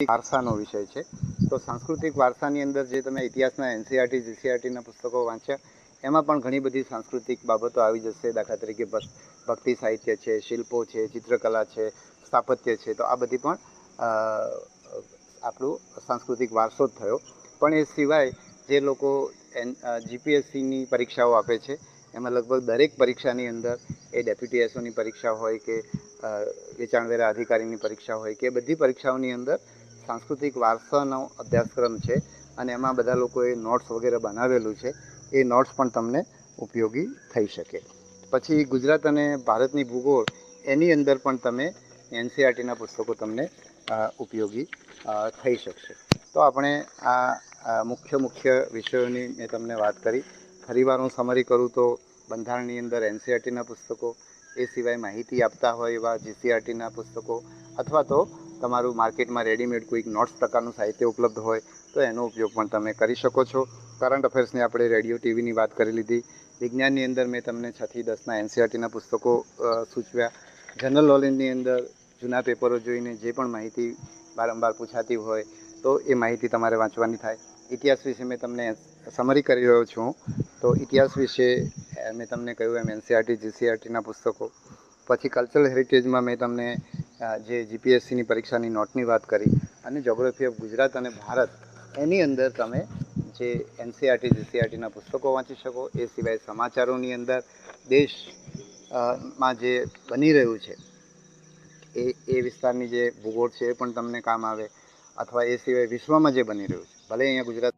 વારસાનો વિષય છે. તો સાંસ્કૃતિક વારસાની અંદર જે તમે ઇતિહાસના એનસીઆરટી જીસીઆરટીના પુસ્તકો વાંચ્યા એમાં પણ ઘણી બધી સાંસ્કૃતિક બાબતો આવી જશે. દાખલા તરીકે ભક્તિ સાહિત્ય છે, શિલ્પો છે, ચિત્રકલા છે, સ્થાપત્ય છે. તો આ બધી પણ આપણું સાંસ્કૃતિક વારસો જ થયો. પણ એ સિવાય જે લોકો જીપીએસસીની પરીક્ષાઓ આપે છે એમાં લગભગ દરેક પરીક્ષાની અંદર એ ડેપ્યુટી એસઓની પરીક્ષા હોય કે વેચાણવેરા અધિકારીની પરીક્ષા હોય કે બધી પરીક્ષાઓની અંદર સાંસ્કૃતિક વારસાનો અભ્યાસક્રમ છે અને એમાં બધા લોકોએ નોટ્સ વગેરે બનાવેલું છે. એ નોટ્સ પણ તમને ઉપયોગી થઈ શકે. પછી ગુજરાત અને ભારતની ભૂગોળ એની અંદર પણ તમે એનસીઆરટીના પુસ્તકો તમને ઉપયોગી થઈ શકશે. તો આપણે આ મુખ્ય વિષયોની મેં તમને વાત કરી. ફરીવાર હું સમરી કરું તો બંધારણની અંદર એનસીઆરટીના પુસ્તકો, એ સિવાય માહિતી આપતા હોય એવા જીસીઆરટીના પુસ્તકો, અથવા તો તમારું માર્કેટમાં રેડીમેડ કોઈક નોટ્સ પ્રકારનું સાહિત્ય ઉપલબ્ધ હોય તો એનો ઉપયોગ પણ તમે કરી શકો છો. કરંટ અફેર્સની આપણે રેડિયો ટીવીની વાત કરી લીધી. વિજ્ઞાનની અંદર મેં તમને 6 થી 10ના એનસીઆરટીના પુસ્તકો સૂચવ્યા. જનરલ નોલેજની અંદર જૂના પેપરો જોઈને જે પણ માહિતી વારંવાર પૂછાતી હોય તો એ માહિતી તમારે વાંચવાની થાય. ઇતિહાસ વિશે મેં તમને સમરી કરી રહ્યો છું. તો ઇતિહાસ વિશે મેં તમને કહ્યું એમ એનસીઆરટી જીસીઆરટીના પુસ્તકો. પછી કલ્ચરલ હેરિટેજમાં મેં તમને જે જીપીએસસીની પરીક્ષાની નોટની વાત કરી. અને જોગ્રાફી ઓફ ગુજરાત અને ભારત એની અંદર તમે જે એનસીઆરટી જીસીઆરટીના પુસ્તકો વાંચી શકો. એ સિવાય સમાચારોની અંદર દેશમાં જે બની રહ્યું છે એ વિસ્તારની જે ભૂગોળ છે એ પણ તમને કામ આવે. અથવા એ સિવાય વિશ્વમાં જે બની રહ્યું છે, ભલે અહીંયા ગુજરાત